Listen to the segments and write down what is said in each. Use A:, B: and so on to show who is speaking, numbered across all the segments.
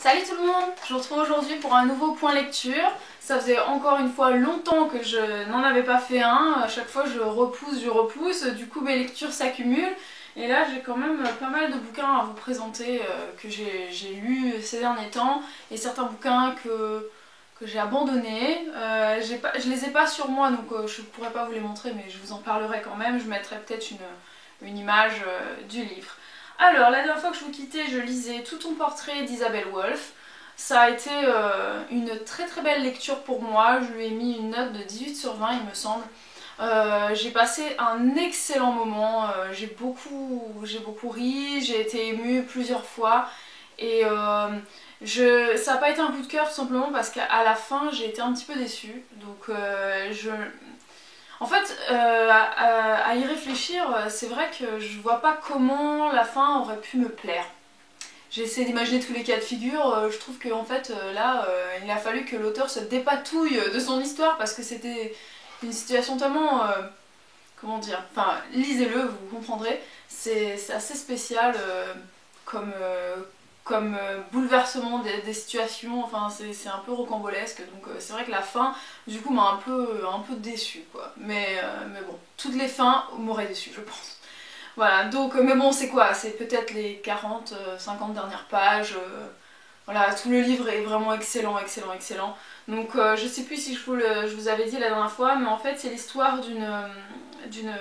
A: Salut tout le monde, je vous retrouve aujourd'hui pour un nouveau point lecture. Ça faisait encore une fois longtemps que je n'en avais pas fait un, à chaque fois je repousse, du coup mes lectures s'accumulent. Et là j'ai quand même pas mal de bouquins à vous présenter que j'ai lus ces derniers temps, et certains bouquins que j'ai abandonnés. Je les ai pas sur moi donc je pourrais pas vous les montrer, mais je vous en parlerai quand même, je mettrai peut-être une image du livre. Alors, la dernière fois que je vous quittais, je lisais Tout ton portrait d'Isabelle Wolf. Ça a été une très très belle lecture pour moi, je lui ai mis une note de 18 sur 20 il me semble. J'ai passé un excellent moment, j'ai beaucoup ri, j'ai été émue plusieurs fois et ça n'a pas été un coup de cœur tout simplement parce qu'à la fin j'ai été un petit peu déçue. Donc en fait, à y réfléchir, c'est vrai que je vois pas comment la fin aurait pu me plaire. J'ai essayé d'imaginer tous les cas de figure, je trouve qu'en fait là, il a fallu que l'auteur se dépatouille de son histoire parce que c'était une situation tellement... comment dire, enfin lisez-le, vous comprendrez, c'est assez spécial comme bouleversement des situations, enfin c'est un peu rocambolesque, donc c'est vrai que la fin du coup m'a un peu déçue quoi, mais bon, toutes les fins m'auraient déçue je pense. Voilà, donc, mais bon c'est quoi, c'est peut-être les 40, 50 dernières pages, voilà, tout le livre est vraiment excellent, excellent, excellent. Donc je sais plus si je vous avais dit la dernière fois, mais en fait c'est l'histoire d'une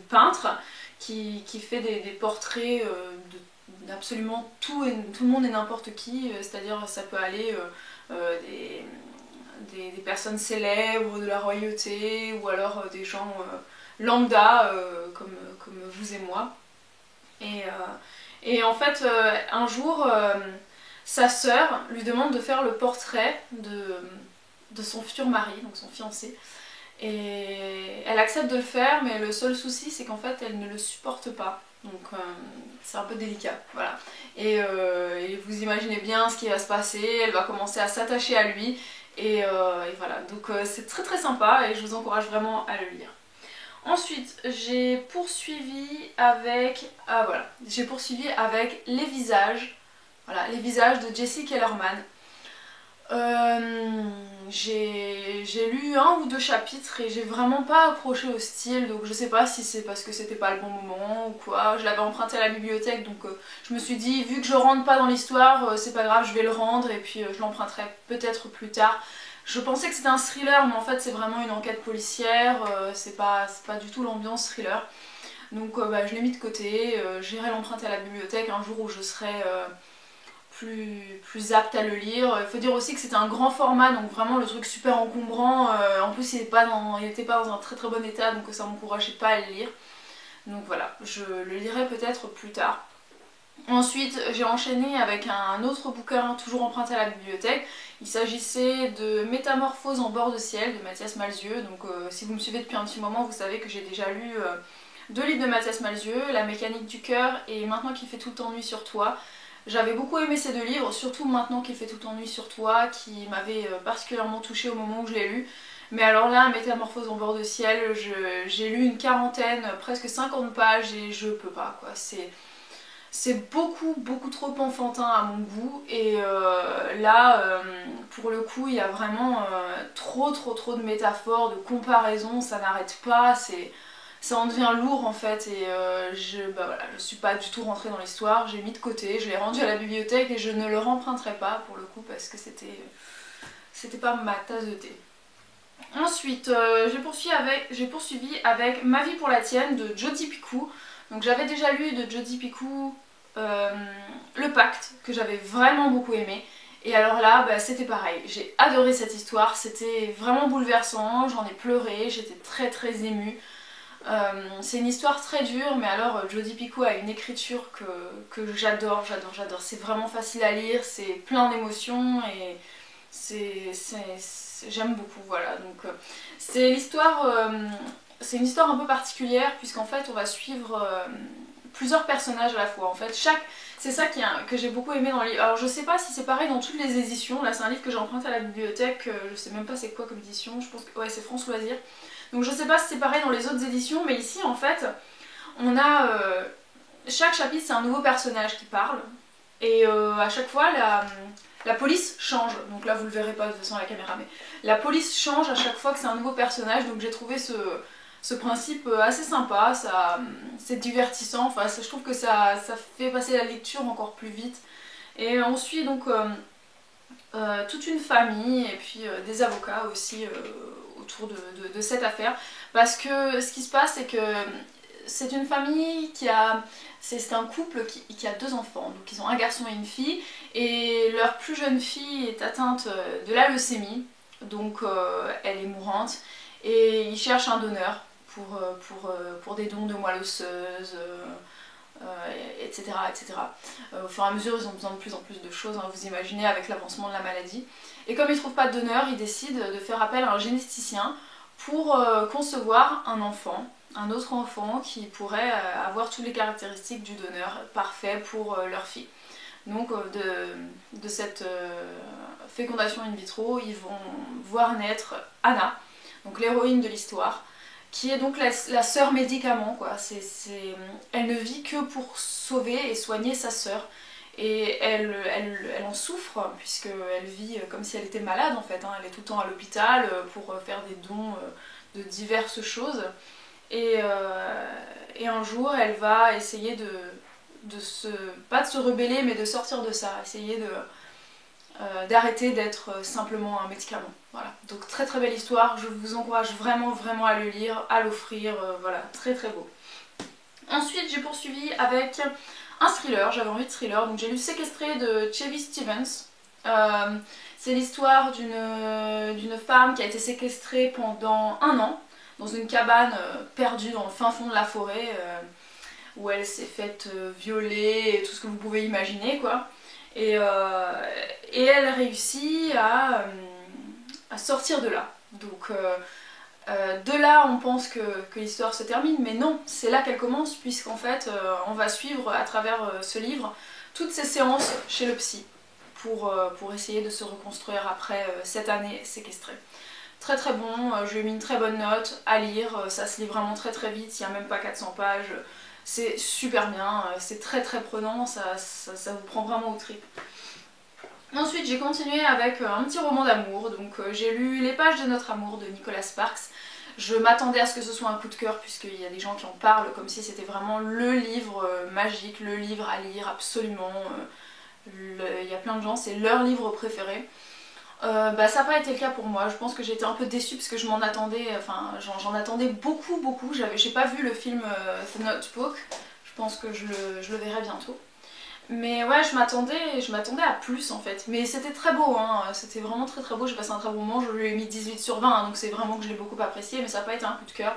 A: peintre qui fait des portraits d'absolument tout le monde et n'importe qui, c'est-à-dire ça peut aller des personnes célèbres, de la royauté, ou alors des gens lambda comme vous et moi. Et en fait, un jour, sa sœur lui demande de faire le portrait de son futur mari, donc son fiancé. Et elle accepte de le faire, mais le seul souci c'est qu'en fait elle ne le supporte pas. Donc c'est un peu délicat, voilà. Et vous imaginez bien ce qui va se passer, elle va commencer à s'attacher à lui. Et voilà, donc c'est très très sympa et je vous encourage vraiment à le lire. Ensuite, j'ai poursuivi avec... Ah voilà, j'ai poursuivi avec Les Visages. Voilà, Les Visages de Jessie Kellerman. J'ai lu un ou deux chapitres et j'ai vraiment pas accroché au style, donc je sais pas si c'est parce que c'était pas le bon moment ou quoi. Je l'avais emprunté à la bibliothèque, donc je me suis dit vu que je rentre pas dans l'histoire, c'est pas grave, je vais le rendre et puis je l'emprunterai peut-être plus tard. Je pensais que c'était un thriller, mais en fait c'est vraiment une enquête policière, c'est pas du tout l'ambiance thriller. Donc bah, je l'ai mis de côté, j'irai l'emprunter à la bibliothèque un jour où je serai plus apte à le lire. Il faut dire aussi que c'était un grand format, donc vraiment le truc super encombrant. En plus il n'était pas dans un très très bon état, donc ça m'encourageait pas à le lire. Donc voilà, je le lirai peut-être plus tard. Ensuite j'ai enchaîné avec un autre bouquin toujours emprunté à la bibliothèque. Il s'agissait de Métamorphose en bord de ciel de Mathias Malzieu. Donc si vous me suivez depuis un petit moment, vous savez que j'ai déjà lu deux livres de Mathias Malzieu, La mécanique du cœur et Maintenant qu'il fait tout le temps nuit sur toi. J'avais beaucoup aimé ces deux livres, surtout Maintenant qu'il fait tout le temps nuit sur toi, qui m'avait particulièrement touchée au moment où je l'ai lu. Mais alors là, Métamorphose en bord de ciel, j'ai lu une quarantaine, presque 50 pages et je peux pas quoi. C'est beaucoup trop enfantin à mon goût et là pour le coup il y a vraiment trop de métaphores, de comparaisons, ça n'arrête pas, ça en devient lourd en fait et bah voilà, je suis pas du tout rentrée dans l'histoire, j'ai mis de côté, je l'ai rendu à la bibliothèque et je ne le remprunterai pas pour le coup parce que c'était pas ma tasse de thé. Ensuite j'ai poursuivi avec Ma vie pour la tienne de Jodi Picoult. Donc j'avais déjà lu de Jodi Picoult Le Pacte, que j'avais vraiment beaucoup aimé. Et alors là, bah, c'était pareil. J'ai adoré cette histoire, c'était vraiment bouleversant, j'en ai pleuré, j'étais très émue. C'est une histoire très dure, mais alors Jodi Picoult a une écriture que j'adore. C'est vraiment facile à lire, c'est plein d'émotions et j'aime beaucoup, voilà. Donc c'est c'est une histoire un peu particulière puisqu'en fait on va suivre plusieurs personnages à la fois. En fait, c'est ça que j'ai beaucoup aimé dans le livre. Alors je sais pas si c'est pareil dans toutes les éditions. Là c'est un livre que j'ai emprunté à la bibliothèque, je sais même pas c'est quoi comme édition. Je pense que ouais, c'est France Loisirs. Donc je sais pas si c'est pareil dans les autres éditions, mais ici en fait on a chaque chapitre c'est un nouveau personnage qui parle. Et à chaque fois la police change, donc là vous le verrez pas de toute façon à la caméra, mais la police change à chaque fois que c'est un nouveau personnage, donc j'ai trouvé ce principe assez sympa, c'est divertissant, enfin, je trouve que ça fait passer la lecture encore plus vite. Et on suit donc toute une famille et puis des avocats aussi autour de cette affaire, parce que ce qui se passe c'est que c'est une famille c'est un couple qui a 2 enfants, donc ils ont un garçon et une fille, et leur plus jeune fille est atteinte de la leucémie, donc elle est mourante, et ils cherchent un donneur pour des dons de moelle osseuse, etc. etc. Au fur et à mesure, ils ont besoin de plus en plus de choses, hein, vous imaginez, avec l'avancement de la maladie. Et comme ils ne trouvent pas de donneur, ils décident de faire appel à un généticien pour concevoir un autre enfant qui pourrait avoir toutes les caractéristiques du donneur, parfait pour leur fille. Donc de cette fécondation in vitro, ils vont voir naître Anna, donc l'héroïne de l'histoire, qui est donc la sœur médicament, quoi. Elle ne vit que pour sauver et soigner sa sœur. Et elle en souffre, puisqu'elle vit comme si elle était malade en fait, hein. Elle est tout le temps à l'hôpital pour faire des dons de diverses choses. Et un jour, elle va essayer pas de se rebeller, mais de sortir de ça, essayer d'arrêter d'être simplement un médicament. Voilà. Donc très très belle histoire, je vous encourage vraiment vraiment à le lire, à l'offrir, voilà, très très beau. Ensuite j'ai poursuivi avec un thriller, j'avais envie de thriller, donc j'ai lu Séquestrée de Chevy Stevens. C'est l'histoire d'une femme qui a été séquestrée pendant 1 an dans une cabane perdue dans le fin fond de la forêt, où elle s'est faite violer et tout ce que vous pouvez imaginer, quoi. Et elle réussit à sortir de là. Donc de là on pense que l'histoire se termine, mais non, c'est là qu'elle commence, puisqu'en fait on va suivre à travers ce livre toutes ces séances chez le psy pour essayer de se reconstruire après cette année séquestrée. Très très bon, je lui ai mis une très bonne note à lire, ça se lit vraiment très très vite, il n'y a même pas 400 pages. C'est super bien, c'est très très prenant, ça vous prend vraiment aux tripes. Ensuite j'ai continué avec un petit roman d'amour, donc j'ai lu Les pages de notre amour de Nicholas Sparks. Je m'attendais à ce que ce soit un coup de cœur, puisqu'il y a des gens qui en parlent comme si c'était vraiment le livre magique, le livre à lire absolument. Il y a plein de gens, c'est leur livre préféré. Ça n'a pas été le cas pour moi, je pense que j'ai été un peu déçue parce que je m'en attendais, enfin j'en attendais beaucoup beaucoup. J'ai pas vu le film The Notebook, je pense que je le verrai bientôt. Mais ouais, je m'attendais à plus en fait, mais c'était très beau, hein. C'était vraiment très très beau, j'ai passé un très bon moment, je lui ai mis 18 sur 20, hein, donc c'est vraiment que je l'ai beaucoup apprécié, mais ça n'a pas été un coup de cœur.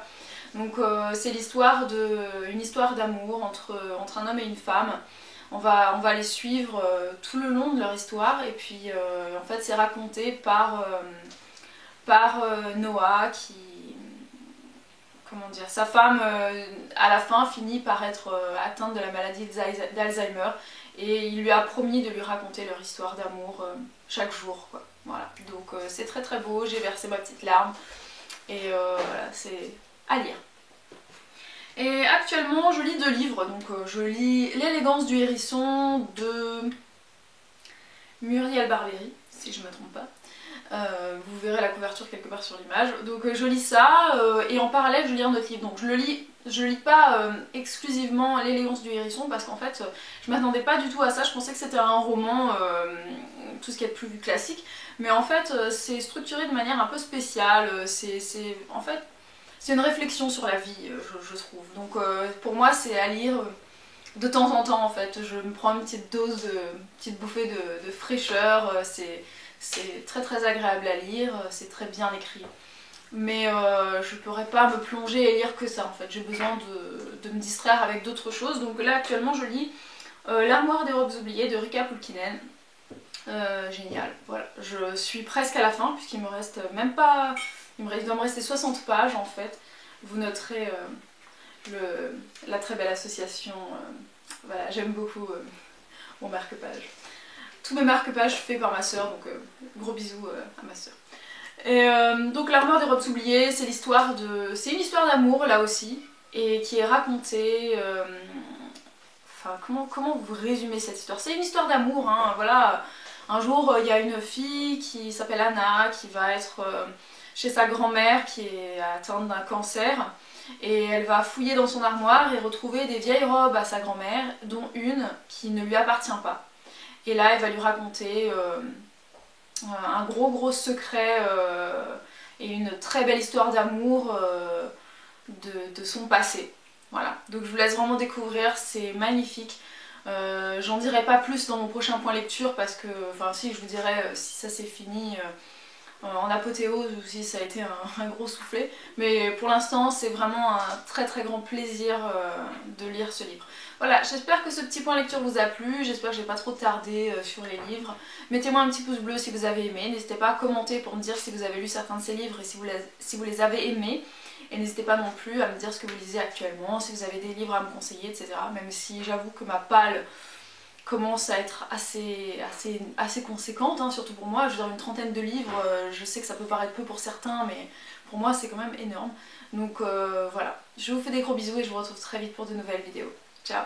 A: Donc c'est une histoire d'amour entre un homme et une femme. On va les suivre tout le long de leur histoire, et puis en fait c'est raconté par Noah qui... Comment dire, sa femme à la fin finit par être atteinte de la maladie d'Alzheimer, et il lui a promis de lui raconter leur histoire d'amour chaque jour, quoi. Voilà, donc c'est très très beau, j'ai versé ma petite larme, et voilà, c'est à lire. Et actuellement je lis 2 livres, donc je lis L'élégance du hérisson de Muriel Barbery, si je ne me trompe pas. Vous verrez la couverture quelque part sur l'image. Donc je lis ça, et en parallèle je lis un autre livre. Donc je lis pas exclusivement L'élégance du hérisson, parce qu'en fait je m'attendais pas du tout à ça. Je pensais que c'était un roman, tout ce qui est plus classique, mais en fait c'est structuré de manière un peu spéciale. En fait c'est une réflexion sur la vie, je trouve. Donc pour moi c'est à lire de temps en temps en fait. Je me prends une petite dose, une petite bouffée de fraîcheur, c'est très très agréable à lire, c'est très bien écrit. Mais je ne pourrais pas me plonger et lire que ça en fait. J'ai besoin de me distraire avec d'autres choses. Donc là actuellement je lis L'armoire des robes oubliées de Rika Pulkkinen. Génial, voilà. Je suis presque à la fin puisqu'il me reste même pas... Il doit me rester 60 pages en fait. Vous noterez la très belle association. Voilà, j'aime beaucoup mon marque-page. Tous mes marque-pages faits par ma soeur, donc gros bisous à ma soeur. Et donc L'armoire des robes oubliées, c'est une histoire d'amour là aussi, et qui est racontée Enfin, comment vous résumer cette histoire? C'est une histoire d'amour, hein, voilà. Un jour, il y a une fille qui s'appelle Anna, qui va être chez sa grand-mère qui est atteinte d'un cancer. Et elle va fouiller dans son armoire et retrouver des vieilles robes à sa grand-mère, dont une qui ne lui appartient pas. Et là, elle va lui raconter un gros secret et une très belle histoire d'amour de son passé. Voilà, donc je vous laisse vraiment découvrir, c'est magnifique. J'en dirai pas plus dans mon prochain point lecture parce que, enfin si, je vous dirai si ça c'est fini en apothéose ou si ça a été un gros soufflet. Mais pour l'instant, c'est vraiment un très grand plaisir de lire ce livre. Voilà, j'espère que ce petit point lecture vous a plu, j'espère que j'ai pas trop tardé sur les livres. Mettez-moi un petit pouce bleu si vous avez aimé, n'hésitez pas à commenter pour me dire si vous avez lu certains de ces livres et si vous les avez aimés. Et n'hésitez pas non plus à me dire ce que vous lisez actuellement, si vous avez des livres à me conseiller, etc. Même si j'avoue que ma palle commence à être assez conséquente, hein, surtout pour moi. Je veux dire, une trentaine de livres, je sais que ça peut paraître peu pour certains, mais pour moi c'est quand même énorme. Donc voilà, je vous fais des gros bisous et je vous retrouve très vite pour de nouvelles vidéos. Ciao!